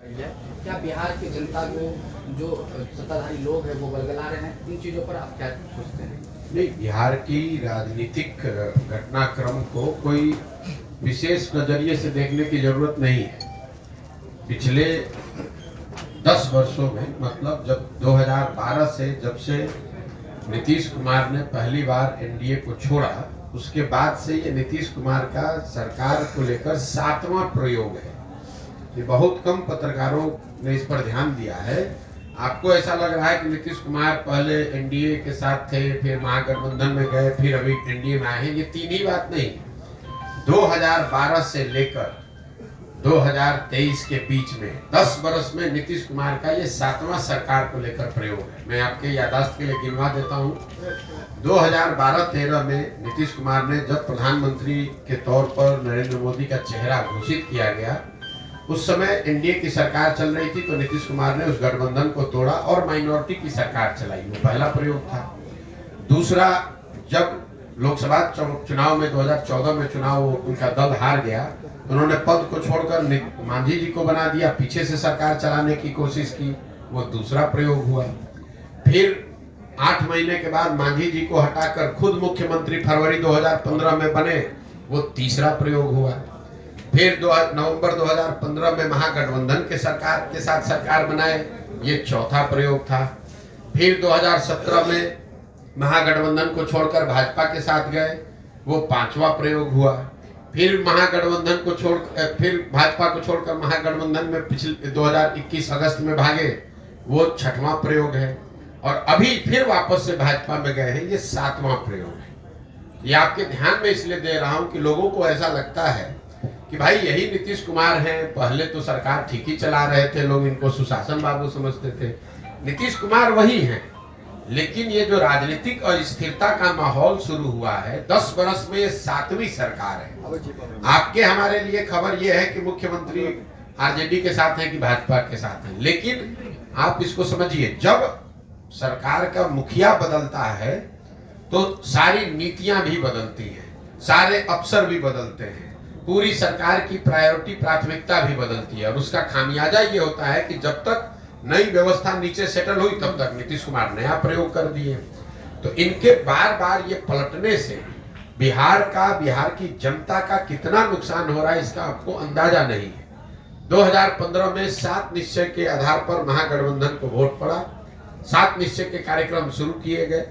क्या बिहार की जनता को जो सत्ताधारी लोग हैं वो बरगला रहे हैं, इन चीजों पर आप क्या सोचते हैं? नहीं, बिहार की राजनीतिक घटनाक्रम को कोई विशेष नजरिए से देखने की जरूरत नहीं है। पिछले 10 वर्षों में, मतलब जब 2012 से, जब से नीतीश कुमार ने पहली बार एनडीए को छोड़ा, उसके बाद से ये नीतीश कुमार का सरकार को लेकर 7वां प्रयोग है। ये बहुत कम पत्रकारों ने इस पर ध्यान दिया है। आपको ऐसा लग रहा है कि नीतीश कुमार पहले एनडीए के साथ थे, फिर महागठबंधन में गए, फिर अभी एनडीए में आए हैं। ये तीन ही बात नहीं। 2012 से लेकर 2023 के बीच में 10 वर्ष में नीतीश कुमार का ये 7वां सरकार को लेकर प्रयोग है। मैं आपके याददाश्त के लिए गिनवा देता हूँ। 2012-13 में नीतीश कुमार ने जब प्रधानमंत्री के तौर पर नरेंद्र मोदी का चेहरा घोषित किया गया, उस समय एनडीए की सरकार चल रही थी, तो नीतीश कुमार ने उस गठबंधन को तोड़ा और माइनॉरिटी की सरकार चलाई। वो पहला प्रयोग था। दूसरा, जब लोकसभा चुनाव में 2014 में चुनाव उनका दल हार गया, उन्होंने पद को छोड़कर मांझी जी को बना दिया, पीछे से सरकार चलाने की कोशिश की। वो दूसरा प्रयोग हुआ। फिर 8 महीने के बाद मांझी जी को हटाकर खुद मुख्यमंत्री फरवरी 2015 में बने, वो तीसरा प्रयोग हुआ। फिर नवंबर 2015 में महागठबंधन के साथ सरकार बनाए, ये चौथा प्रयोग था। फिर 2017 में महागठबंधन को छोड़कर भाजपा के साथ गए, वो 5वां प्रयोग हुआ। फिर महागठबंधन को फिर भाजपा को छोड़कर महागठबंधन में पिछले 2021 अगस्त में भागे, वो 6वां प्रयोग है। और अभी फिर वापस से भाजपा में गए हैं, ये 7वां प्रयोग है। ये आपके ध्यान में इसलिए दे रहा हूं कि लोगों को ऐसा लगता है कि भाई यही नीतीश कुमार हैं, पहले तो सरकार ठीक ही चला रहे थे, लोग इनको सुशासन बाबू समझते थे। नीतीश कुमार वही हैं, लेकिन ये जो राजनीतिक अस्थिरता का माहौल शुरू हुआ है, 10 वर्ष में 7वीं सरकार है। आपके हमारे लिए खबर ये है कि मुख्यमंत्री आरजेडी के साथ हैं कि भाजपा के साथ हैं, लेकिन आप इसको समझिए, जब सरकार का मुखिया बदलता है तो सारी नीतियां भी बदलती हैं, सारे अफसर भी बदलते हैं, पूरी सरकार की प्राथमिकता भी बदलती है। और उसका खामियाजा ये होता है कि जब तक नई व्यवस्था नीचे सेटल हुई, तब तक नीतीश कुमार नया प्रयोग कर दिए। तो इनके बार बार ये पलटने से बिहार की जनता का कितना नुकसान हो रहा है, इसका आपको अंदाजा नहीं है। 2015 में 7 निश्चय के आधार पर महागठबंधन को वोट पड़ा, 7 निश्चय के कार्यक्रम शुरू किए गए,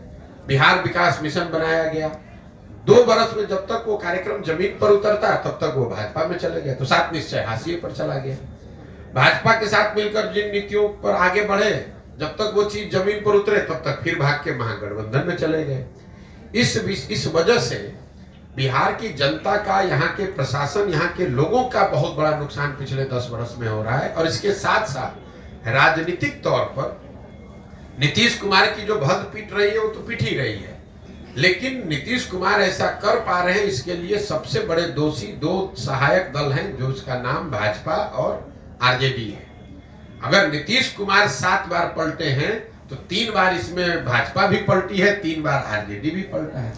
बिहार विकास मिशन बनाया गया। 2 वर्ष में जब तक वो कार्यक्रम जमीन पर उतरता है, तब तक वो भाजपा में चले गए, तो 7 निश्चय हाशिए पर चला गया। भाजपा के साथ मिलकर जिन नीतियों पर आगे बढ़े, जब तक वो चीज जमीन पर उतरे, तब तक फिर भाग के महागठबंधन में चले गए। इस वजह से बिहार की जनता का, यहाँ के प्रशासन, यहाँ के लोगों का बहुत बड़ा नुकसान पिछले 10 वर्ष में हो रहा है। और इसके साथ साथ राजनीतिक तौर पर नीतीश कुमार की जो भद पीट रही है, वो तो पीट ही रही है, लेकिन नीतीश कुमार ऐसा कर पा रहे हैं, इसके लिए सबसे बड़े दोषी 2 सहायक दल हैं, जो उसका नाम भाजपा और आरजेडी है। अगर नीतीश कुमार 7 बार पलटे हैं, तो 3 बार इसमें भाजपा भी पलटी है, 3 बार आरजेडी भी पलटा है।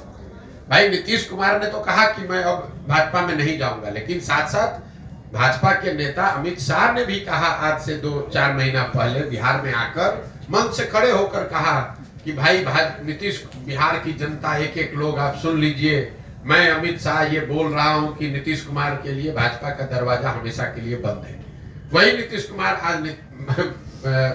भाई नीतीश कुमार ने तो कहा कि मैं अब भाजपा में नहीं जाऊंगा, लेकिन साथ साथ भाजपा के नेता अमित शाह ने भी कहा, आज से 2-4 महीना पहले बिहार में आकर मंच से खड़े होकर कहा कि भाई नीतीश, बिहार की जनता, एक लोग आप सुन लीजिए, मैं अमित शाह ये बोल रहा हूं कि नीतीश कुमार के लिए भाजपा का दरवाजा हमेशा के लिए बंद है। वही नीतीश कुमार आज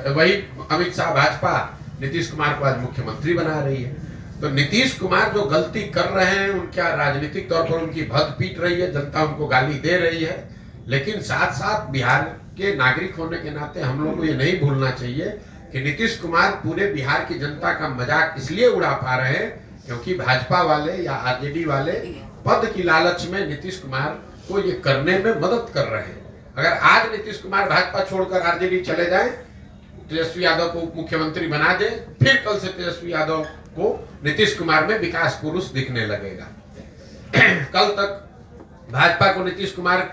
वही अमित शाह भाजपा नीतीश कुमार को आज मुख्यमंत्री बना रही है। तो नीतीश कुमार जो गलती कर रहे हैं, उनका राजनीतिक तौर पर उनकी भद पीट रही है, जनता उनको गाली दे रही है, लेकिन साथ साथ बिहार के नागरिक होने के नाते हम लोग को ये नहीं भूलना चाहिए कि नीतीश कुमार पूरे बिहार की जनता का मजाक इसलिए उड़ा पा रहे हैं क्योंकि भाजपा वाले या आरजेडी वाले पद की लालच में नीतीश कुमार को ये करने में मदद कर रहे हैं। अगर आज नीतीश कुमार भाजपा छोड़कर आरजेडी चले जाएं, तेजस्वी यादव को मुख्यमंत्री बना दे, फिर कल से तेजस्वी यादव को नीतीश कुमार में विकास पुरुष दिखने लगेगा। कल तक भाजपा को नीतीश कुमार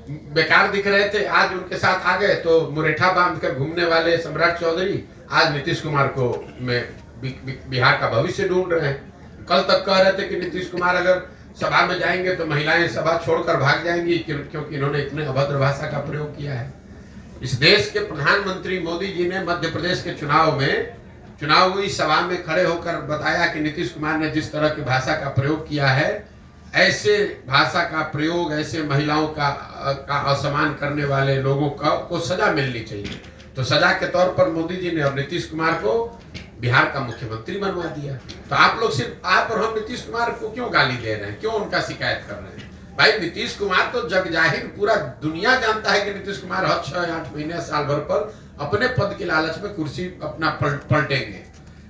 बेकार दिख रहे थे, आज उनके साथ आ गए तो मुरेठा बांध कर घूमने वाले सम्राट चौधरी आज नीतीश कुमार को में बिहार का भविष्य ढूंढ रहे हैं। कल तक कह रहे थे कि नीतीश कुमार अगर सभा में जाएंगे तो महिलाएं सभा छोड़कर भाग जाएंगी, क्योंकि इन्होंने इतने अभद्र भाषा का प्रयोग किया है। इस देश के प्रधानमंत्री मोदी जी ने मध्य प्रदेश के चुनाव में चुनावी सभा में खड़े होकर बताया कि नीतीश कुमार ने जिस तरह की भाषा का प्रयोग किया है, ऐसे भाषा का प्रयोग, ऐसे महिलाओं का असम्मान करने वाले लोगों को सजा मिलनी चाहिए। तो सजा के तौर पर मोदी जी ने अब नीतीश कुमार को बिहार का मुख्यमंत्री बनवा दिया। तो आप लोग सिर्फ आप और हम नीतीश कुमार को क्यों गाली दे रहे हैं, क्यों उनका शिकायत कर रहे हैं? भाई नीतीश कुमार तो जग जाहिर पूरा दुनिया जानता है कि नीतीश कुमार हर 6-8 महीने साल भर पर अपने पद के लालच में कुर्सी अपना पलटेंगे,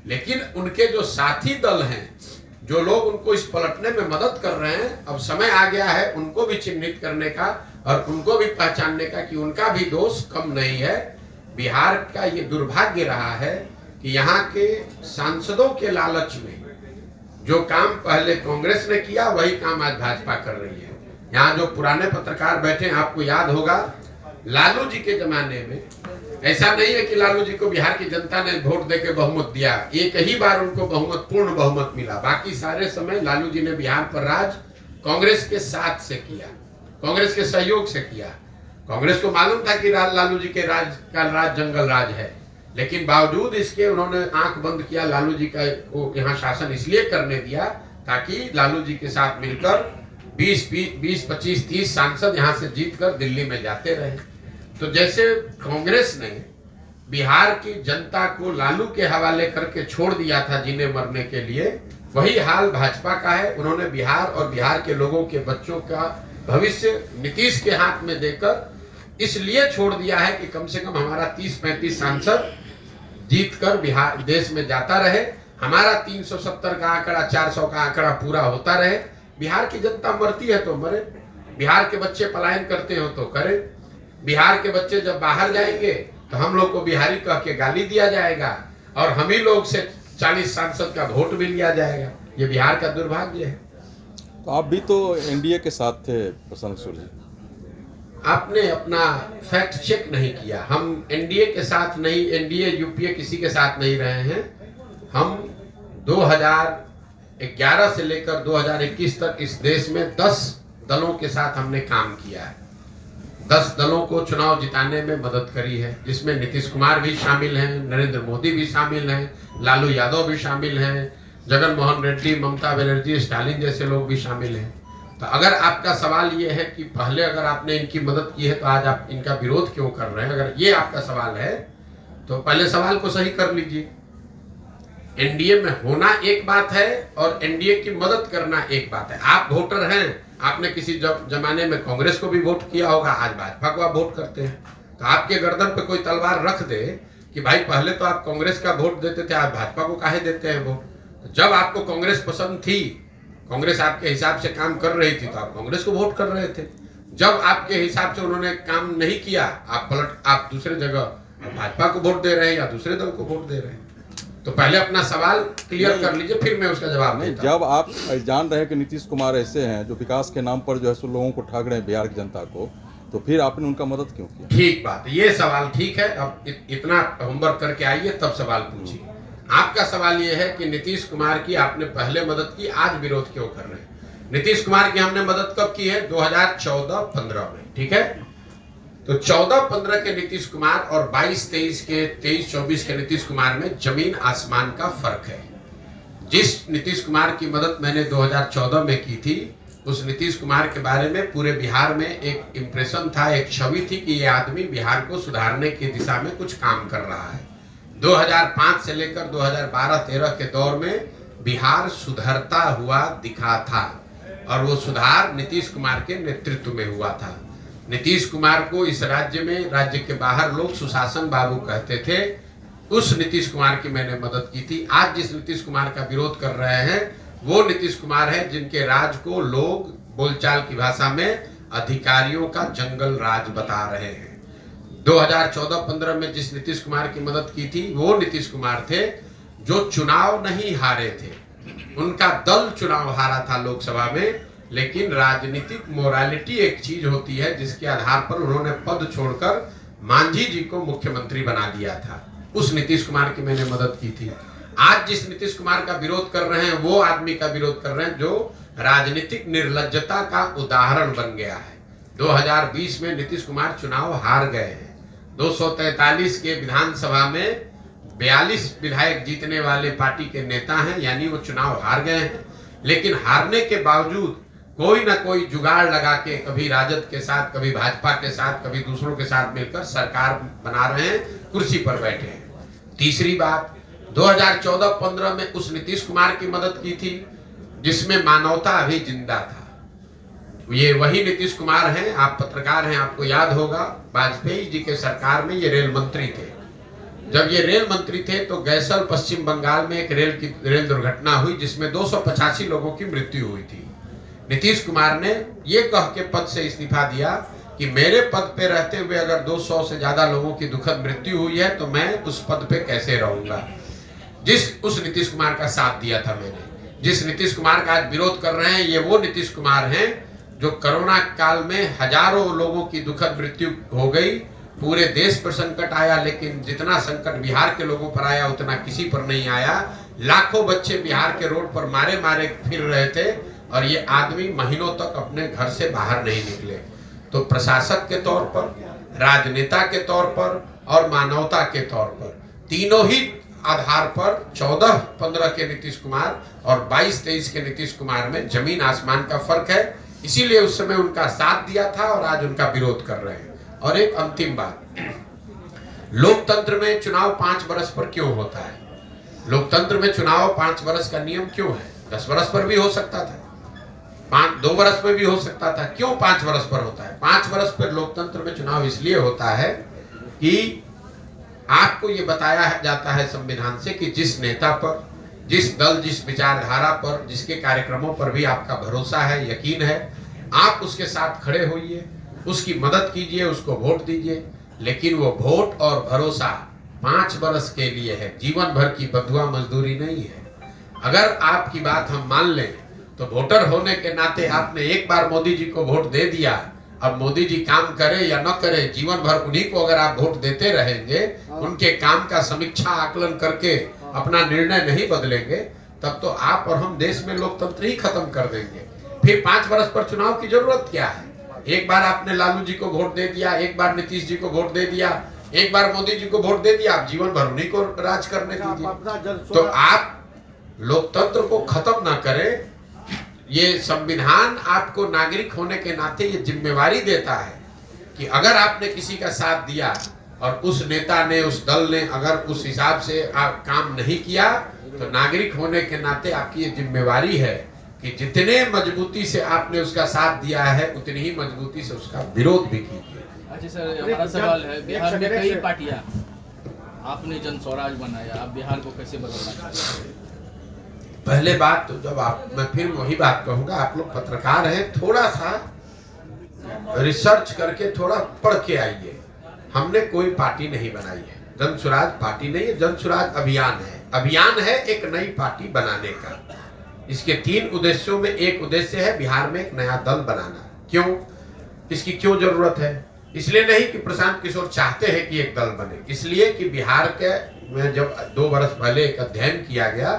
लेकिन उनके जो साथी दल हैं, जो लोग उनको इस पलटने में मदद कर रहे हैं, अब समय आ गया है उनको भी चिन्हित करने का और उनको भी पहचानने का कि उनका भी दोष कम नहीं है। बिहार का ये दुर्भाग्य रहा है कि यहाँ के सांसदों के लालच में जो काम पहले कांग्रेस ने किया वही काम आज भाजपा कर रही है। यहाँ जो पुराने पत्रकार बैठे हैं, आपको याद होगा लालू जी के जमाने में ऐसा नहीं है कि लालू जी को बिहार की जनता ने वोट देके बहुमत दिया, एक ही बार उनको बहुमत, पूर्ण बहुमत मिला। बाकी सारे समय लालू जी ने बिहार पर राज कांग्रेस के साथ से किया, कांग्रेस के सहयोग से किया। कांग्रेस को मालूम था कि लालू जी के राज का राज जंगल राज है, लेकिन बावजूद इसके उन्होंने आंख बंद किया। लालू जी का को यहाँ शासन इसलिए करने दिया ताकि लालू जी के साथ मिलकर 20, 25, 30 सांसद यहाँ से जीतकर दिल्ली में जाते रहे। तो जैसे कांग्रेस ने बिहार की जनता को लालू के हवाले करके छोड़ दिया था जीने मरने के लिए, वही हाल भाजपा का है। उन्होंने बिहार और बिहार के लोगों के बच्चों का भविष्य नीतीश के हाथ में देकर इसलिए छोड़ दिया है कि कम से कम हमारा 30-35 सांसद जीतकर बिहार देश में जाता रहे, हमारा 370 का आंकड़ा, 400 का आंकड़ा पूरा होता रहे। बिहार की जनता मरती है तो मरे, बिहार के बच्चे पलायन करते हो तो करे, बिहार के बच्चे जब बाहर जाएंगे तो हम लोग को बिहारी कह के गाली दिया जाएगा और हम ही लोग से 40 सांसद का वोट भी लिया जाएगा। ये बिहार का दुर्भाग्य है। तो आप भी तो एनडीए के साथ थे प्रशांत किशोर जी, आपने अपना फैक्ट चेक नहीं किया। हम एनडीए के साथ नहीं, एनडीए यूपीए किसी के साथ नहीं रहे हैं। हम 2011 से लेकर 2021 तक इस देश में 10 दलों के साथ हमने काम किया है। 10 दलों को चुनाव जिताने में मदद करी है, जिसमें नीतीश कुमार भी शामिल हैं, नरेंद्र मोदी भी शामिल हैं, लालू यादव भी शामिल हैं, जगन मोहन रेड्डी, ममता बनर्जी, स्टालिन जैसे लोग भी शामिल हैं। तो अगर आपका सवाल ये है कि पहले अगर आपने इनकी मदद की है तो आज आप इनका विरोध क्यों कर रहे हैं, अगर ये आपका सवाल है तो पहले सवाल को सही कर लीजिए। एनडीए में होना एक बात है और एनडीए की मदद करना एक बात है। आप वोटर हैं, आपने किसी जमाने में कांग्रेस को भी वोट किया होगा, आज भाजपा को आप वोट करते हैं। तो आपके गर्दन पे कोई तलवार रख दे कि भाई पहले तो आप कांग्रेस का वोट देते थे, आज भाजपा को काहे देते हैं वोट? तो जब आपको कांग्रेस पसंद थी, कांग्रेस आपके हिसाब से काम कर रही थी, तो आप कांग्रेस को वोट कर रहे थे। जब आपके हिसाब से उन्होंने काम नहीं किया, आप दूसरे जगह भाजपा को वोट दे रहे हैं या दूसरे दल को वोट दे रहे हैं। तो पहले अपना सवाल क्लियर कर लीजिए, फिर मैं उसका जवाब नहीं। देता हूं। जब आप जान रहे हैं कि नीतीश कुमार ऐसे हैं जो विकास के नाम पर जो है सो लोगों को ठग रहे हैं, बिहार की जनता को, तो फिर आपने उनका मदद क्यों किया? ठीक बात, ये सवाल ठीक है। अब इतना होमवर्क करके आइए तब सवाल पूछिए। आपका सवाल ये है कि नीतीश कुमार की आपने पहले मदद की, आज विरोध क्यों कर रहे हैं? नीतीश कुमार की हमने मदद कब की है? 2014-15 में, ठीक है। तो 14-15 के नीतीश कुमार और 22-23 के 23-24 के नीतीश कुमार में जमीन आसमान का फर्क है। जिस नीतीश कुमार की मदद मैंने 2014 में की थी, उस नीतीश कुमार के बारे में पूरे बिहार में एक इंप्रेशन था, एक छवि थी कि ये आदमी बिहार को सुधारने की दिशा में कुछ काम कर रहा है। 2005 से लेकर 2012-13 के दौर में बिहार सुधरता हुआ दिखा था और वो सुधार नीतीश कुमार के नेतृत्व में हुआ था। नीतीश कुमार को इस राज्य में, राज्य के बाहर लोग सुशासन बाबू कहते थे। उस नीतीश कुमार की मैंने मदद की थी। आज जिस नीतीश कुमार का विरोध कर रहे हैं वो नीतीश कुमार है जिनके राज को लोग बोलचाल की भाषा में अधिकारियों का जंगल राज बता रहे हैं। 2014-15 में जिस नीतीश कुमार की मदद की थी वो नीतीश कुमार थे जो चुनाव नहीं हारे थे। उनका दल चुनाव हारा था लोकसभा में, लेकिन राजनीतिक मोरालिटी एक चीज होती है जिसके आधार पर उन्होंने पद छोड़कर मांझी जी को मुख्यमंत्री बना दिया था। उस नीतीश कुमार की मैंने मदद की थी। आज जिस नीतीश कुमार का विरोध कर रहे हैं वो आदमी का विरोध कर रहे हैं जो राजनीतिक निर्लज्जता का उदाहरण बन गया है। 2020 में नीतीश कुमार चुनाव हार गए हैं। 243 के विधानसभा में 42 विधायक जीतने वाले पार्टी के नेता हैं, यानी वो चुनाव हार गए हैं। लेकिन हारने के बावजूद कोई ना कोई जुगाड़ लगा के कभी राजद के साथ, कभी भाजपा के साथ, कभी दूसरों के साथ मिलकर सरकार बना रहे हैं, कुर्सी पर बैठे हैं। तीसरी बात, 2014-15 में उस नीतीश कुमार की मदद की थी जिसमें मानवता अभी जिंदा था। ये वही नीतीश कुमार हैं, आप पत्रकार हैं, आपको याद होगा वाजपेयी जी के सरकार में ये रेल मंत्री थे। जब ये रेल मंत्री थे तो गैसल पश्चिम बंगाल में एक रेल दुर्घटना हुई जिसमें 285 लोगों की मृत्यु हुई थी। नीतीश कुमार ने ये कह के पद से इस्तीफा दिया कि मेरे पद पे रहते हुए अगर 200 से ज्यादा लोगों की दुखद मृत्यु हुई है तो मैं उस पद पे कैसे रहूंगा। उस नीतीश कुमार का साथ दिया था मैंने। जिस नीतीश कुमार का आज विरोध कर रहे हैं, ये वो नीतीश कुमार हैं जो कोरोना काल में हजारों लोगों की दुखद मृत्यु हो गई, पूरे देश पर संकट आया, लेकिन जितना संकट बिहार के लोगों पर आया उतना किसी पर नहीं आया। लाखों बच्चे बिहार के रोड पर मारे मारे फिर रहे थे और ये आदमी महीनों तक अपने घर से बाहर नहीं निकले। तो प्रशासक के तौर पर, राजनेता के तौर पर और मानवता के तौर पर, तीनों ही आधार पर 14-15 के नीतीश कुमार और 22-23 के नीतीश कुमार में जमीन आसमान का फर्क है। इसीलिए उस समय उनका साथ दिया था और आज उनका विरोध कर रहे हैं। और एक अंतिम बात, लोकतंत्र में चुनाव 5 वर्ष पर क्यों होता है? लोकतंत्र में चुनाव 5 वर्ष का नियम क्यों है? 10 वर्ष पर भी हो सकता था, 2 वर्ष में भी हो सकता था, क्यों 5 वर्ष पर होता है? 5 वर्ष पर लोकतंत्र में चुनाव इसलिए होता है कि आपको ये बताया जाता है संविधान से कि जिस नेता पर, जिस दल, जिस विचारधारा पर, जिसके कार्यक्रमों पर भी आपका भरोसा है, यकीन है, आप उसके साथ खड़े होइए, उसकी मदद कीजिए, उसको वोट दीजिए। लेकिन वो वोट और भरोसा 5 वर्ष के लिए है, जीवन भर की बंधुआ मजदूरी नहीं है। अगर आपकी बात हम मान लें तो वोटर होने के नाते आपने एक बार मोदी जी को वोट दे दिया, अब मोदी जी काम करे या न करे, जीवन भर उन्हीं को अगर आप वोट देते रहेंगे, उनके काम का समीक्षा आकलन करके अपना निर्णय नहीं बदलेंगे, तब तो आप और हम देश में लोकतंत्र ही खत्म कर देंगे। फिर 5 वर्ष पर चुनाव की जरूरत क्या है? एक बार आपने लालू जी को वोट दे दिया, एक बार नीतीश जी को वोट दे दिया, एक बार मोदी जी को वोट दे दिया, आप जीवन भर उन्हीं को राज करने दीजिए। तो आप लोकतंत्र को खत्म ना करें। ये संविधान आपको नागरिक होने के नाते ये जिम्मेवारी देता है कि अगर आपने किसी का साथ दिया और उस नेता ने, उस दल ने अगर उस हिसाब से आप काम नहीं किया, तो नागरिक होने के नाते आपकी ये जिम्मेवारी है कि जितने मजबूती से आपने उसका साथ दिया है उतनी ही मजबूती से उसका विरोध भी कीजिए। अच्छा सर, हमारा सवाल है, बिहार में कई पार्टियां, आपने जन स्वराज बनाया, आप बिहार को कैसे बदलना चाहते हैं? पहले बात तो जब मैं फिर वही बात कहूंगा, आप लोग पत्रकार हैं, थोड़ा सा रिसर्च करके थोड़ा पढ़ के आइए। हमने कोई पार्टी नहीं बनाई है, जन स्वराज पार्टी नहीं है, जन स्वराज अभियान है। अभियान है एक नई पार्टी बनाने का। इसके 3 उद्देश्यों में एक उद्देश्य है बिहार में एक नया दल बनाना। क्यों? इसकी क्यों जरूरत है? इसलिए नहीं कि प्रशांत किशोर चाहते हैं कि एक दल बने, इसलिए कि बिहार के में जब 2 वर्ष पहले एक अध्ययन किया गया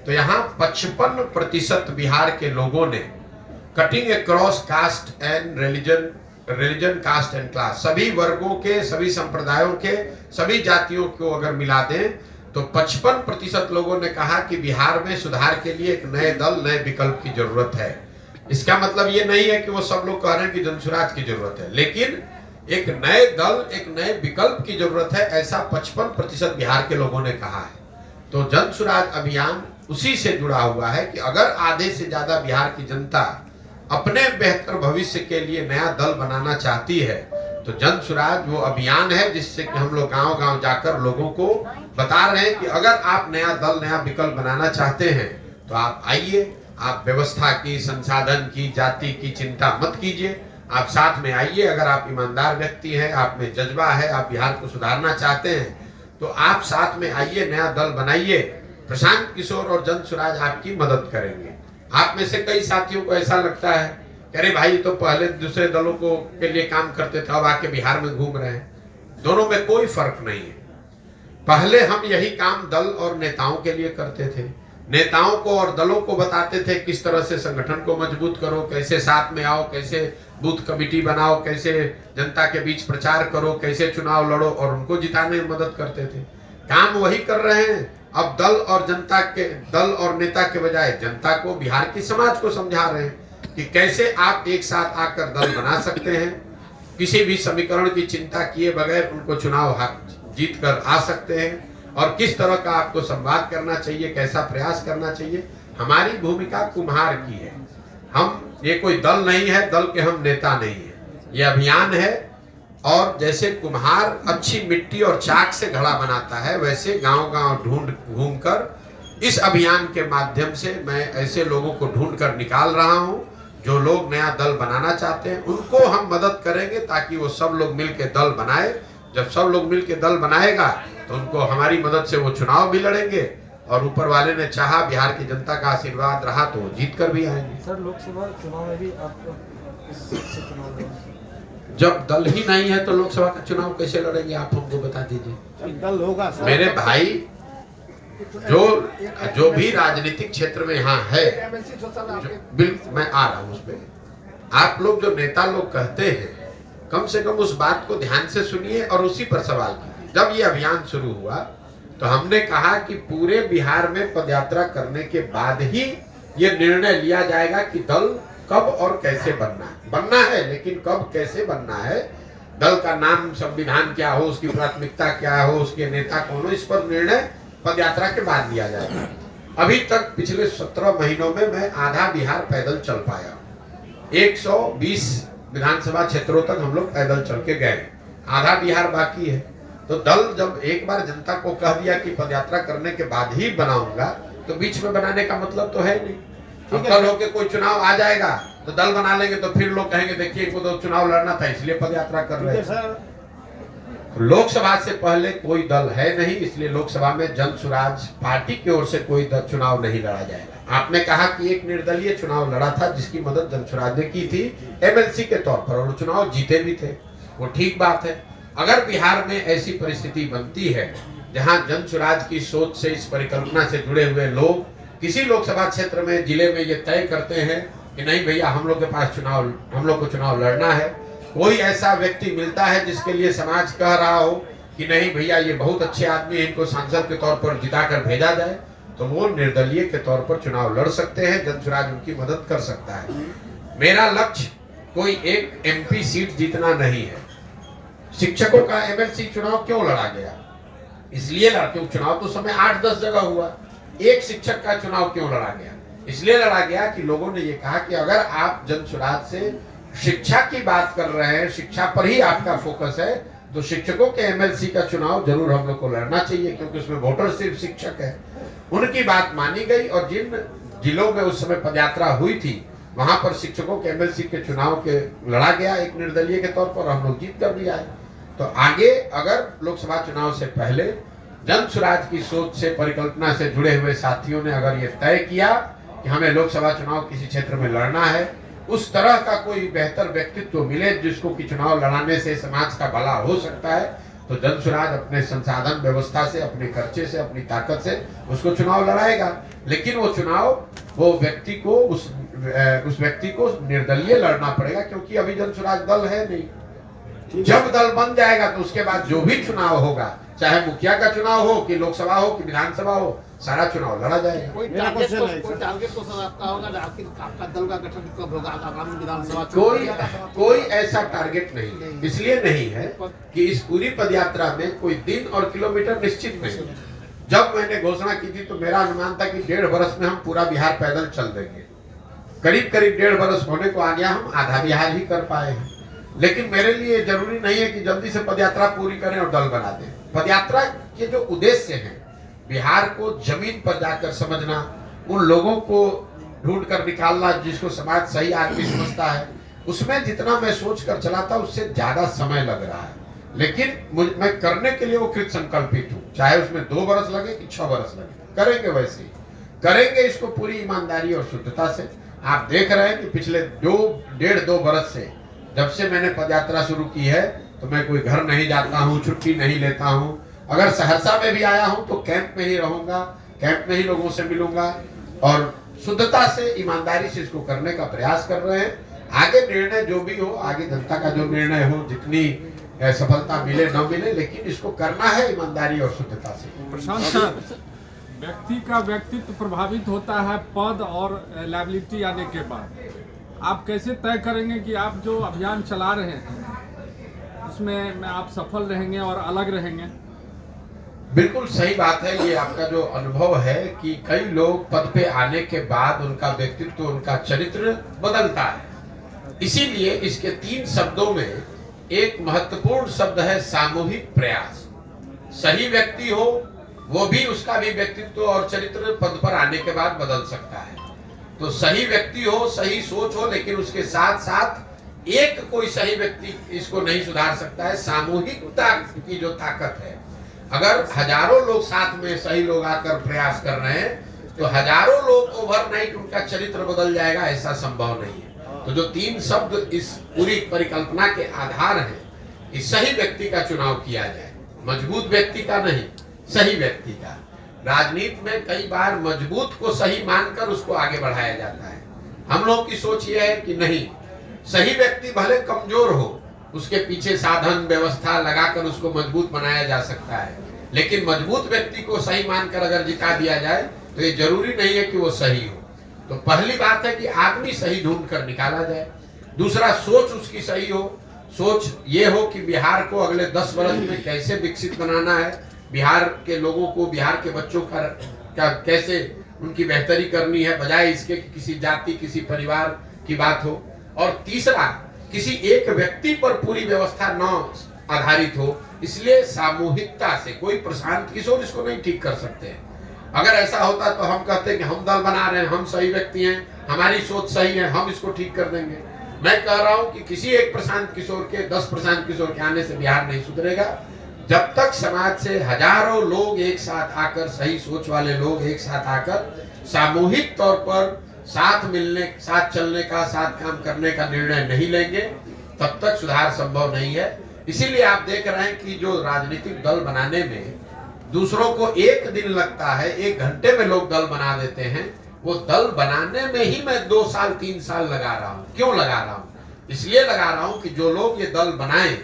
तो यहाँ 55% बिहार के लोगों ने cutting across cast and religion caste and class, सभी वर्गों के, सभी संप्रदायों के, सभी जातियों को अगर मिला दें तो 55% लोगों ने कहा कि बिहार में सुधार के लिए एक नए दल, नए विकल्प की जरूरत है। इसका मतलब ये नहीं है कि वो सब लोग कह रहे हैं कि जन स्वराज की जरूरत है, लेकिन एक नए दल, एक नए विकल्प की जरूरत है, ऐसा 55% बिहार के लोगों ने कहा है। तो जन स्वराज अभियान उसी से जुड़ा हुआ है कि अगर आधे से ज्यादा बिहार की जनता अपने बेहतर भविष्य के लिए नया दल बनाना चाहती है तो जन स्वराज वो अभियान है जिससे कि हम लोग गांव-गांव जाकर लोगों को बता रहे हैं कि अगर आप नया दल, नया विकल्प बनाना चाहते हैं तो आप आइए, आप व्यवस्था की, संसाधन की, जाति की चिंता मत कीजिए, आप साथ में आइए। अगर आप ईमानदार व्यक्ति हैं, आप में जज्बा है, आप बिहार को सुधारना चाहते हैं तो आप साथ में आइए, नया दल बनाइए। प्रशांत किशोर और जन स्वराज आपकी मदद करेंगे। आप में से कई साथियों को ऐसा लगता है कि अरे भाई तो पहले दूसरे दलों को के लिए काम करते थे, अब आके बिहार में घूम रहे हैं। दोनों में कोई फर्क नहीं है। पहले हम यही काम दल और नेताओं के लिए करते थे, नेताओं को और दलों को बताते थे किस तरह से संगठन को मजबूत करो, कैसे साथ में आओ, कैसे बूथ कमेटी बनाओ, कैसे जनता के बीच प्रचार करो, कैसे चुनाव लड़ो, और उनको जिताने में मदद करते थे। काम वही कर रहे हैं। अब दल और नेता के बजाय जनता को, बिहार की समाज को समझा रहे हैं कि कैसे आप एक साथ आकर दल बना सकते हैं, किसी भी समीकरण की चिंता किए बगैर उनको चुनाव जीत कर आ सकते हैं, और किस तरह का आपको संवाद करना चाहिए, कैसा प्रयास करना चाहिए। हमारी भूमिका कुम्हार की है। ये कोई दल नहीं है, दल के हम नेता नहीं है, ये अभियान है। और जैसे कुम्हार अच्छी मिट्टी और चाक से घड़ा बनाता है, वैसे गांव-गांव घूमकर इस अभियान के माध्यम से मैं ऐसे लोगों को ढूंढ कर निकाल रहा हूं जो लोग नया दल बनाना चाहते हैं। उनको हम मदद करेंगे ताकि वो सब लोग मिलकर दल बनाए। जब सब लोग मिलकर दल बनाएगा तो उनको हमारी मदद से वो चुनाव भी लड़ेंगे, और ऊपर वाले ने चाहा, बिहार की जनता का आशीर्वाद रहा तो वो जीत कर भी आएंगे। सर, लोकसभा चुनाव में भी आप इस सीट से चुनाव लड़ेंगे? जब दल ही नहीं है तो लोकसभा का चुनाव कैसे लड़ेंगे, आप हमको बता दीजिए। दल होगा मेरे भाई, जो भी राजनीतिक क्षेत्र में यहाँ है, बिल्कुल मैं आ रहा हूँ उस पर। आप लोग जो नेता लोग कहते हैं, कम से कम उस बात को ध्यान से सुनिए और उसी पर सवाल कीजिए। जब ये अभियान शुरू हुआ तो हमने कहा कि पूरे बिहार में पदयात्रा करने के बाद ही ये निर्णय लिया जाएगा कि दल कब और कैसे बनना है, लेकिन कब कैसे बनना है, दल का नाम, संविधान क्या हो, उसकी प्राथमिकता क्या हो, उसके नेता कौन हो, इस पर निर्णय पदयात्रा के बाद लिया जाएगा। अभी तक पिछले 17 महीनों में मैं आधा बिहार पैदल चल पाया। 120 विधानसभा क्षेत्रों तक हम लोग पैदल चल के गए, आधा बिहार बाकी है। तो दल जब एक बार जनता को कह दिया कि पदयात्रा करने के बाद ही बनाऊंगा, तो बीच में बनाने का मतलब तो है नहीं। अब कल होके कोई चुनाव आ जाएगा तो दल बना लेंगे, तो फिर लोग कहेंगे देखिए इनको तो चुनाव लड़ना था इसलिए पदयात्रा कर रहे हैं। लोकसभा से पहले कोई दल है नहीं, इसलिए लोकसभा में जन सुराज पार्टी की ओर से कोई चुनाव नहीं लड़ा जाएगा। आपने कहा कि एक निर्दलीय चुनाव लड़ा था जिसकी मदद जन सुराज ने की थी एमएलसी के तौर पर, और चुनाव जीते भी थे, वो ठीक बात है। अगर बिहार में ऐसी परिस्थिति बनती है जहां जन सुराज की सोच से, इस परिकल्पना से जुड़े हुए लोग किसी लोकसभा क्षेत्र में, जिले में ये तय करते हैं कि नहीं भैया हम लोग के पास चुनाव, हम लोग को चुनाव लड़ना है, कोई ऐसा व्यक्ति मिलता है जिसके लिए समाज कह रहा हो कि नहीं भैया ये बहुत अच्छे आदमी है, इनको सांसद के तौर पर जिताकर भेजा जाए, तो वो निर्दलीय के तौर पर चुनाव लड़ सकते हैं, जन सुराज उनकी मदद कर सकता है। मेरा लक्ष्य कोई एक एमपी सीट जीतना नहीं है। शिक्षकों का एमएलसी चुनाव क्यों लड़ा गया? इसलिए लड़ा, क्योंकि चुनाव तो समय 8-10 जगह हुआ, एक शिक्षक का चुनाव क्यों लड़ा गया? इसलिए लड़ा गया कि लोगों ने ये कहा कि अगर आप जन सुराज से शिक्षा की बात कर रहे हैं, शिक्षा पर ही आपका फोकस है, तो शिक्षकों के एमएलसी का चुनाव जरूर हम लोग को लड़ना चाहिए, क्योंकि उसमें वोटर सिर्फ शिक्षक है। उनकी बात मानी गई, और जिन जिलों में उस समय पदयात्रा हुई थी वहां पर शिक्षकों के एमएलसी के चुनाव के लड़ा गया एक निर्दलीय के तौर पर, हम लोग जीत कर भी आए। तो आगे अगर लोकसभा चुनाव से पहले जन सुराज की सोच से, परिकल्पना से जुड़े हुए साथियों ने अगर ये तय किया कि हमें लोकसभा चुनाव किसी क्षेत्र में लड़ना है, उस तरह का कोई बेहतर व्यक्तित्व मिले जिसको कि चुनाव लड़ाने से समाज का भला हो सकता है, तो जन सुराज अपने संसाधन व्यवस्था से, अपने खर्चे से, अपनी ताकत से उसको चुनाव लड़ाएगा। लेकिन वो चुनाव, वो व्यक्ति को, उस व्यक्ति को निर्दलीय लड़ना पड़ेगा, क्योंकि अभी जन सुराज दल है नहीं। जब दल बन जाएगा तो उसके बाद जो भी चुनाव होगा, चाहे मुखिया का चुनाव हो कि लोकसभा हो कि विधानसभा हो, सारा चुनाव लड़ा जाएगा। कोई टारगेट तो सर आपका होगा, आखिर आपका दल का गठन कब होगा आगामी विधानसभा? कोई ऐसा टारगेट नहीं, इसलिए नहीं है कि इस पूरी पदयात्रा में कोई दिन और किलोमीटर निश्चित नहीं है। जब मैंने घोषणा की थी तो मेरा अनुमान था कि 1.5 बरस में हम पूरा बिहार पैदल चल देंगे। करीब 1.5 बरस होने को आ गया, हम आधा बिहार ही कर पाए हैं। लेकिन मेरे लिए जरूरी नहीं है कि जल्दी से पदयात्रा पूरी करें और दल बना दें। पदयात्रा के जो उद्देश्य हैं, बिहार को जमीन पर जाकर समझना, उन लोगों को ढूंढ कर निकालना जिसको समाज सही आदमी समझता है, उसमें जितना मैं सोच कर चला था उससे ज्यादा समय लग रहा है। लेकिन मैं करने के लिए वो कृत संकल्पित हूँ, चाहे उसमें 2 बरस लगे कि 6 बरस लगे, करेंगे वैसे ही करेंगे, इसको पूरी ईमानदारी और शुद्धता से। आप देख रहे हैं कि पिछले 1.5-2 बरस से, जब से मैंने पदयात्रा शुरू की है, तो मैं कोई घर नहीं जाता हूँ, छुट्टी नहीं लेता हूँ। अगर सहरसा में भी आया हूँ तो कैंप में ही रहूंगा, कैंप में ही लोगों से मिलूंगा और शुद्धता से, ईमानदारी से इसको करने का प्रयास कर रहे हैं। आगे निर्णय जो भी हो, आगे जनता का जो निर्णय हो, जितनी सफलता मिले न मिले, लेकिन इसको करना है ईमानदारी और शुद्धता से। प्रशांत सर, व्यक्ति का व्यक्तित्व प्रभावित होता है पद और लायबिलिटी आने के बाद। आप कैसे तय करेंगे कि आप जो अभियान चला रहे हैं उसमें आप सफल रहेंगे और अलग रहेंगे? बिल्कुल सही बात है। ये आपका जो अनुभव है कि कई लोग पद पे आने के बाद उनका व्यक्तित्व, उनका चरित्र बदलता है। इसीलिए इसके 3 शब्दों में एक महत्वपूर्ण शब्द है सामूहिक प्रयास। सही व्यक्ति हो, वो भी, उसका भी व्यक्तित्व और चरित्र पद पर आने के बाद बदल सकता है। तो सही व्यक्ति हो, सही सोच हो, लेकिन उसके साथ साथ एक कोई सही व्यक्ति इसको नहीं सुधार सकता है। सामूहिकता की जो ताकत है, अगर हजारों लोग साथ में, सही लोग आकर प्रयास कर रहे हैं, तो हजारों लोग ओवरनाइट उनका चरित्र बदल जाएगा, ऐसा संभव नहीं है। तो जो 3 शब्द इस पूरी परिकल्पना के आधार हैं, इस सही व्यक्ति का चुनाव किया जाए, मजबूत व्यक्ति का नहीं, सही व्यक्ति का। राजनीति में कई बार मजबूत को सही मानकर उसको आगे बढ़ाया जाता है। हम लोग की सोच यह है कि नहीं, सही व्यक्ति भले कमजोर हो, उसके पीछे साधन व्यवस्था लगाकर उसको मजबूत बनाया जा सकता है, लेकिन मजबूत व्यक्ति को सही मानकर अगर जिता दिया जाए तो ये जरूरी नहीं है कि वो सही हो। तो पहली बात है कि आदमी सही ढूंढ कर निकाला जाए। दूसरा, सोच उसकी सही हो। सोच ये हो कि बिहार को अगले 10 वर्ष में कैसे विकसित बनाना है, बिहार के लोगों को, बिहार के बच्चों का कैसे उनकी बेहतरी करनी है, बजाय इसके कि किसी जाति, किसी परिवार की बात हो। और तीसरा, किसी एक व्यक्ति पर पूरी व्यवस्था न आधारित हो। इसलिए सामूहिकता से, कोई प्रशांत किशोर इसको नहीं ठीक कर सकते हैं। अगर ऐसा होता तो हम कहते कि हम दल बना रहे हैं, हम सही व्यक्ति हैं, हमारी सोच सही है, हम इसको ठीक कर देंगे। मैं कह रहा हूं कि किसी एक प्रशांत किशोर के, 10 प्रशांत किशोर के आने से बिहार नहीं सुधरेगा। जब तक समाज से हजारों लोग एक साथ आकर, सही सोच वाले लोग एक साथ आकर सामूहिक तौर पर साथ मिलने, साथ चलने का, साथ काम करने का निर्णय नहीं लेंगे, तब तक सुधार संभव नहीं है। इसीलिए आप देख रहे हैं कि जो राजनीतिक दल बनाने में दूसरों को 1 दिन लगता है, 1 घंटे में लोग दल बना देते हैं, वो दल बनाने में ही मैं 2 साल 3 साल लगा रहा हूँ। क्यों लगा रहा हूँ? इसलिए लगा रहा हूँ कि जो लोग ये दल बनाए,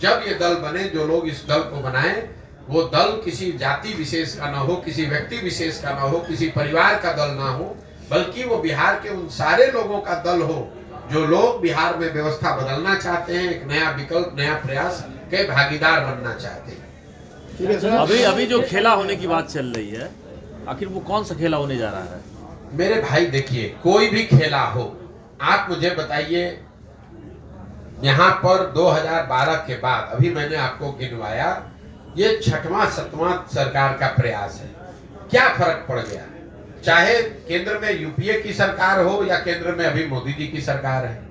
जब ये दल बने, जो लोग इस दल को बनाए, वो दल किसी जाति विशेष का ना हो, किसी व्यक्ति विशेष का ना हो, किसी परिवार का दल ना हो, बल्कि वो बिहार के उन सारे लोगों का दल हो जो लोग बिहार में व्यवस्था बदलना चाहते हैं, एक नया विकल्प, नया प्रयास के भागीदार बनना चाहते हैं। अभी जो खेला होने की बात चल रही है, आखिर वो कौन सा खेला होने जा रहा है? मेरे भाई देखिए, कोई भी खेला हो, आप मुझे बताइए, यहाँ पर 2012 के बाद, अभी मैंने आपको गिनवाया, ये 6वां 7वां सरकार का प्रयास है। क्या फर्क पड़ गया? चाहे केंद्र में यूपीए की सरकार हो या केंद्र में अभी मोदी जी की सरकार है,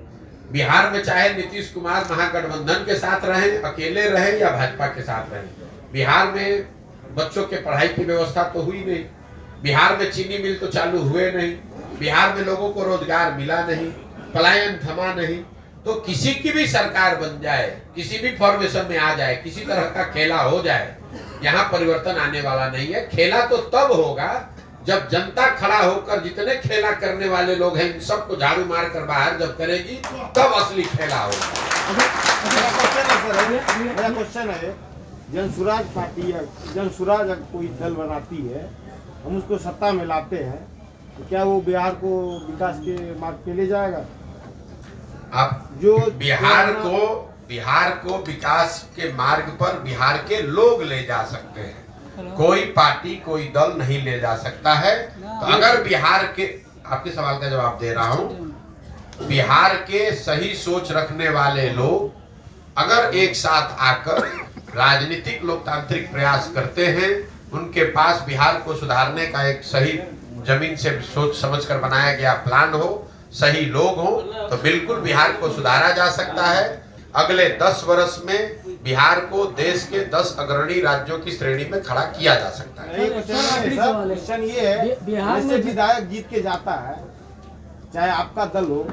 बिहार में चाहे नीतीश कुमार महागठबंधन के साथ रहे, अकेले रहे या भाजपा के साथ रहे, बिहार में बच्चों के पढ़ाई की व्यवस्था तो हुई नहीं, बिहार में चीनी मिल तो चालू हुए नहीं, बिहार में लोगों को रोजगार मिला नहीं, पलायन थमा नहीं। तो किसी की भी सरकार बन जाए, किसी भी फॉर्मेशन में आ जाए, किसी तरह का खेला हो जाए, यहाँ परिवर्तन आने वाला नहीं है। खेला तो तब होगा जब जनता खड़ा होकर, जितने खेला करने वाले लोग हैं, सबको झाड़ू मार कर बाहर जब करेगी, तब असली खेला होगा। मेरा क्वेश्चन है, जनसुराज पार्टी या जनसुराज कोई दल बनाती है, हम उसको सत्ता में लाते हैं, तो क्या वो बिहार को विकास के मार्ग पे ले जाएगा? आप जो बिहार को विकास के मार्ग पर बिहार के लोग ले जा सकते हैं, कोई पार्टी, कोई दल नहीं ले जा सकता है। तो अगर बिहार के, आपके सवाल का जवाब दे रहा हूं, बिहार के सही सोच रखने वाले लोग अगर एक साथ आकर राजनीतिक लोकतांत्रिक प्रयास करते हैं, उनके पास बिहार को सुधारने का एक सही, जमीन से सोच समझकर बनाया गया प्लान हो, सही लोग हो, तो बिल्कुल बिहार को सुधारा जा सकता है। अगले 10 वर्ष में बिहार को देश के 10 अग्रणी राज्यों की श्रेणी में खड़ा किया जा सकता है। क्वेश्चन ये है, बिहार में विधायक जीत के जाता है, चाहे आपका दल हो,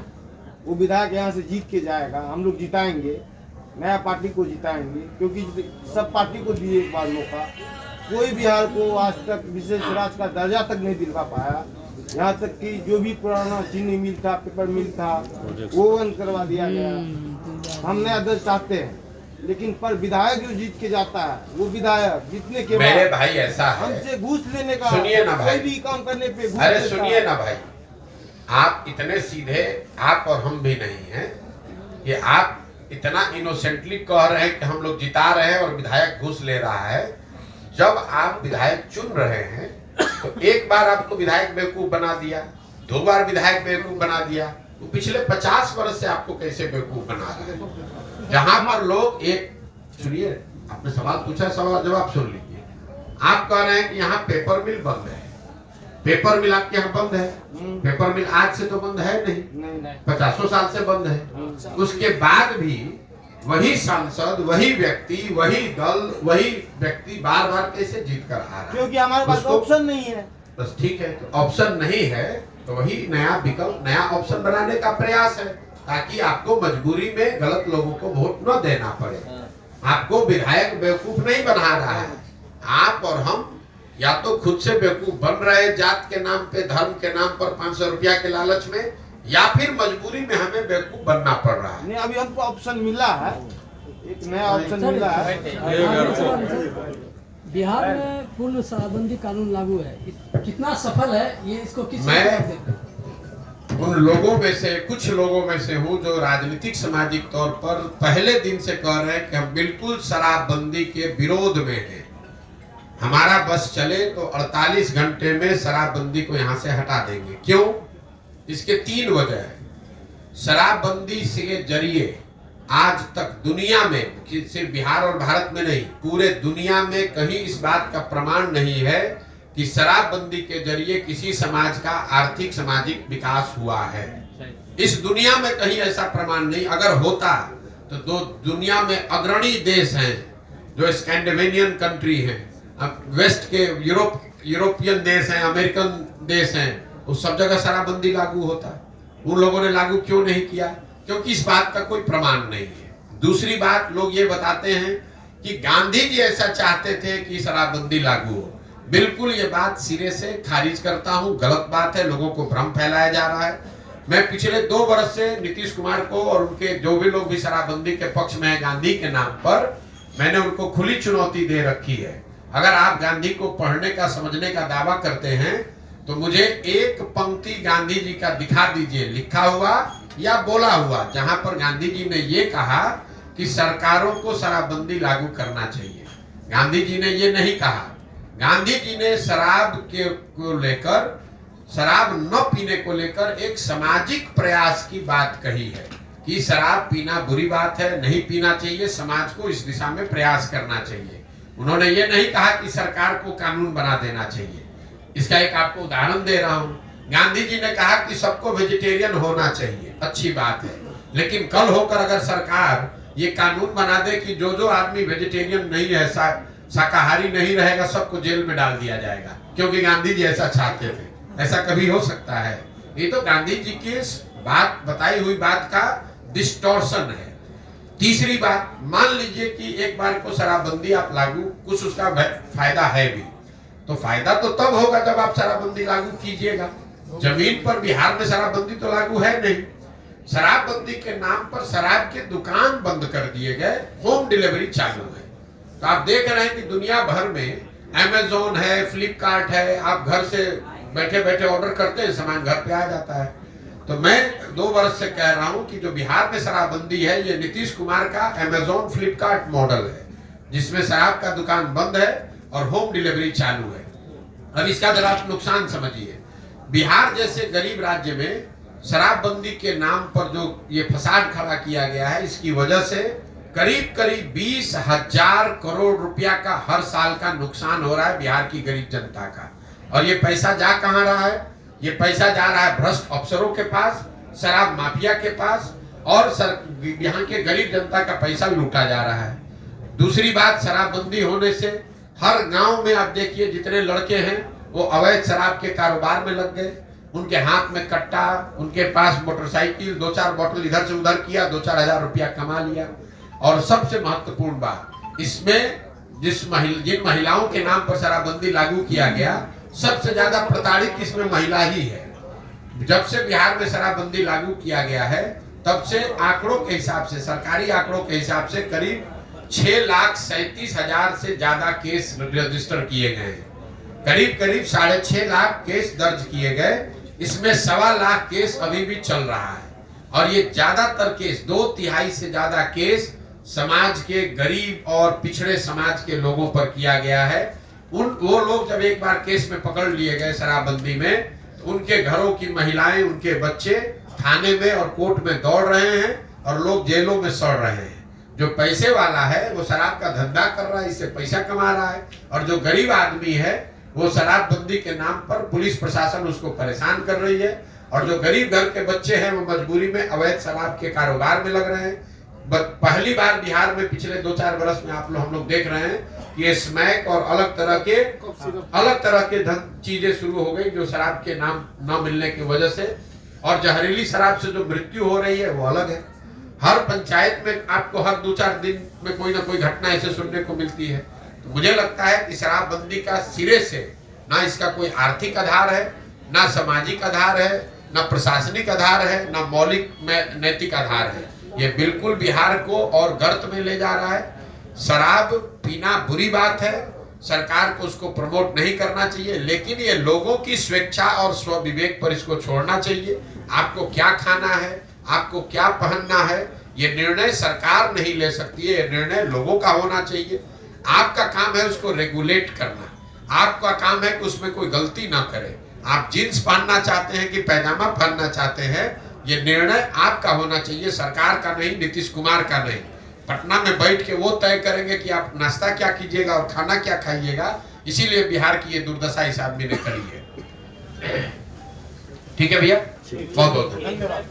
वो विधायक यहाँ से जीत के जाएगा, हम लोग जिताएंगे, नया पार्टी को जिताएंगे, क्योंकि सब पार्टी को दिए एक बार मौका, कोई बिहार को आज तक विशेष राज्य का दर्जा तक नहीं दिलवा पाया। यहाँ तक कि जो भी पुराना चीनी मिल था, पेपर मिल था, वो बंद करवा दिया गया। हम नया दर्ज चाहते हैं, लेकिन पर विधायक जो जीत के जाता है, वो विधायक जीतने के मेरे बाद भाई ऐसा है, हमसे घूस लेने का, सुनिए ना भाई, कोई भी काम करने पे घूस अरे लेता सुनिए ना भाई, आप इतने सीधे आप और हम भी नहीं हैं कि आप इतना इनोसेंटली कह रहे हैं कि हम लोग जिता रहे हैं और विधायक घूस ले रहा है। जब आप विधायक चुन रहे हैं तो एक बार आपको विधायक बेवकूफ बना दिया, 2 बार विधायक बेवकूफ बना दिया, तो पिछले 50 वर्ष से आपको कैसे बेवकूफ बना रहा है? जहां पर लोग एक, सुनिए, आपने सवाल पूछा, सवाल जवाब सुन लीजिए। आप कह रहे हैं कि यहाँ पेपर मिल बंद है, पेपर मिल आपके यहाँ बंद है, पेपर मिल आज से तो बंद है नहीं, 50 साल से बंद है। उसके बाद भी वही सांसद, वही व्यक्ति, वही दल, वही व्यक्ति बार बार कैसे जीत कर आ रहा है? क्योंकि हमारे पास ऑप्शन नहीं है। बस ठीक है, तो ऑप्शन नहीं है तो वही नया विकल्प, नया ऑप्शन बनाने का प्रयास है, ताकि आपको मजबूरी में गलत लोगों को वोट न देना पड़े। आपको विधायक बेवकूफ नहीं बना रहा है, आप और हम या तो खुद से बेवकूफ बन रहे, जात के नाम पे, धर्म के नाम पर 500 रुपया के लालच में, या फिर मजबूरी में हमें बेवकूफ बनना पड़ रहा है। नहीं, अभी हमको ऑप्शन मिला है, एक नया ऑप्शन मिला है। बिहार में पूर्ण शराबबंदी कानून लागू है, कितना सफल है ये, इसको किस मैं उन लोगों में से, कुछ लोगों में से हूँ जो राजनीतिक सामाजिक तौर पर पहले दिन से कह रहे हैं कि हम बिल्कुल शराबबंदी के विरोध में हैं। हमारा बस चले तो 48 घंटे में शराबबंदी को यहाँ से हटा देंगे। क्यों? इसके 3 वजह है। शराबबंदी के जरिए आज तक दुनिया में, सिर्फ बिहार और भारत में नहीं, पूरे दुनिया में कहीं इस बात का प्रमाण नहीं है कि शराबबंदी के जरिए किसी समाज का आर्थिक सामाजिक विकास हुआ है। इस दुनिया में कहीं ऐसा प्रमाण नहीं। अगर होता तो दुनिया में अग्रणी देश हैं जो स्कैंडिनेवियन कंट्री हैं, वेस्ट के यूरोपियन देश हैं, अमेरिकन देश हैं, उस सब जगह शराबबंदी लागू होता। उन लोगों ने लागू क्यों नहीं किया? क्योंकि इस बात का कोई प्रमाण नहीं है। दूसरी बात, लोग ये बताते हैं कि गांधी जी ऐसा चाहते थे कि शराबबंदी लागू हो। बिल्कुल ये बात सिरे से खारिज करता हूँ, गलत बात है, लोगों को भ्रम फैलाया जा रहा है। मैं पिछले 2 वर्ष से नीतीश कुमार को और उनके जो भी लोग भी शराबबंदी के पक्ष में है गांधी के नाम पर, मैंने उनको खुली चुनौती दे रखी है। अगर आप गांधी को पढ़ने का, समझने का दावा करते हैं तो मुझे एक पंक्ति गांधी जी का दिखा दीजिए, लिखा हुआ या बोला हुआ, जहां पर गांधी जी ने ये कहा कि सरकारों को शराबबंदी लागू करना चाहिए। गांधी जी ने ये नहीं कहा। गांधी जी ने शराब को लेकर, शराब न पीने को लेकर एक सामाजिक प्रयास की बात कही है कि शराब पीना बुरी बात है, नहीं पीना चाहिए, समाज को इस दिशा में प्रयास करना चाहिए। उन्होंने ये नहीं कहा कि सरकार को कानून बना देना चाहिए। इसका एक आपको उदाहरण दे रहा हूं। गांधी जी ने कहा कि सबको वेजिटेरियन होना चाहिए, अच्छी बात है, लेकिन कल होकर अगर सरकार ये कानून बना दे कि जो जो आदमी वेजिटेरियन नहीं है, शाकाहारी नहीं रहेगा, सबको जेल में डाल दिया जाएगा, क्योंकि गांधी जी ऐसा चाहते थे, ऐसा कभी हो सकता है? ये तो गांधी जी की बात, बताई हुई बात का डिस्टॉर्शन है। तीसरी बात, मान लीजिए कि एक बार को शराबबंदी आप लागू, कुछ उसका फायदा है भी, तो फायदा तो तब होगा जब आप शराबबंदी लागू कीजिएगा। जमीन पर बिहार में शराबबंदी तो लागू है नहीं। शराबबंदी के नाम पर शराब के दुकान बंद कर दिए गए, होम डिलीवरी चालू है। तो आप देख रहे हैं कि दुनिया भर में अमेज़न है, फ्लिपकार्ट है, आप घर से बैठे बैठे ऑर्डर करते हैं, सामान घर पे आ जाता है। तो मैं 2 वर्ष से कह रहा हूं कि जो बिहार में शराबबंदी है, ये नीतीश कुमार का अमेज़न फ्लिपकार्ट मॉडल है, जिसमें शराब का दुकान बंद है और होम डिलीवरी चालू है। अब इसका जरा आप नुकसान समझिए। बिहार जैसे गरीब राज्य में शराबबंदी के नाम पर जो ये फसाद खड़ा किया गया है, इसकी वजह से करीब करीब 20,000 करोड़ रुपया का हर साल का नुकसान हो रहा है बिहार की गरीब जनता का। और ये पैसा जा कहां रहा है? ये पैसा जा रहा है भ्रष्ट अफसरों के पास, शराब माफिया के पास, और यहाँ के गरीब जनता का पैसा लूटा जा रहा है। दूसरी बात, शराबबंदी होने से हर गांव में आप देखिए जितने लड़के हैं वो अवैध शराब के कारोबार में लग गए। उनके हाथ में कट्टा, उनके पास मोटरसाइकिल, 2-4 बोतल इधर से उधर किया, 2-4 हजार रुपया कमा लिया। और सबसे महत्वपूर्ण बात, इसमें जिन महिलाओं के नाम पर शराबबंदी लागू किया गया, सबसे ज्यादा प्रताड़ित इसमें महिला ही है। जब से बिहार में शराबबंदी लागू किया गया है, तब से आंकड़ों के हिसाब से, सरकारी आंकड़ों के हिसाब से करीब 6,37,000 से ज्यादा केस रजिस्टर किए गए हैं। करीब 6.5 लाख केस दर्ज किए गए। इसमें 1.25 लाख केस अभी भी चल रहा है और ये ज्यादातर केस, 2/3 से ज्यादा केस समाज के गरीब और पिछड़े समाज के लोगों पर किया गया है। वो लोग जब एक बार केस में पकड़ लिए गए शराबबंदी में, तो उनके घरों की महिलाएं, उनके बच्चे थाने में और कोर्ट में दौड़ रहे हैं और लोग जेलों में सड़ रहे हैं। जो पैसे वाला है वो शराब का धंधा कर रहा है, इससे पैसा कमा रहा है, और जो गरीब आदमी है वो शराबबंदी के नाम पर पुलिस प्रशासन उसको परेशान कर रही है, और जो गरीब घर के बच्चे हैं वो मजबूरी में अवैध शराब के कारोबार में लग रहे हैं। पहली बार बिहार में पिछले 2-4 वर्ष में हम लोग देख रहे हैं कि ये स्मैक और अलग तरह के चीजें शुरू हो गई जो शराब के नाम न मिलने की वजह से, और जहरीली शराब से जो मृत्यु हो रही है वो अलग है। हर पंचायत में आपको हर 2-4 दिन में कोई ना कोई घटना ऐसे सुनने को मिलती है। तो मुझे लगता है कि शराबबंदी का सिरे से ना इसका कोई आर्थिक आधार है, ना सामाजिक आधार है, ना प्रशासनिक आधार है, ना मौलिक नैतिक आधार है। ये बिल्कुल बिहार को और गर्त में ले जा रहा है। शराब पीना बुरी बात है, सरकार को उसको प्रमोट नहीं करना चाहिए, लेकिन ये लोगों की स्वेच्छा और स्वविवेक पर इसको छोड़ना चाहिए। आपको क्या खाना है, आपको क्या पहनना है, ये निर्णय सरकार नहीं ले सकती है, ये निर्णय लोगों का होना चाहिए। आपका काम है उसको रेगुलेट करना, आपका काम है कि उसमें कोई गलती ना करे। आप जींस पहनना चाहते हैं कि पैजामा पहनना चाहते हैं, ये निर्णय आपका होना चाहिए, सरकार का नहीं, नीतीश कुमार का नहीं। पटना में बैठ के वो तय करेंगे कि आप नाश्ता क्या कीजिएगा और खाना क्या खाइएगा। इसीलिए बिहार की ये दुर्दशा इस आदमी ने करी है। ठीक है भैया, बहुत बहुत धन्यवाद।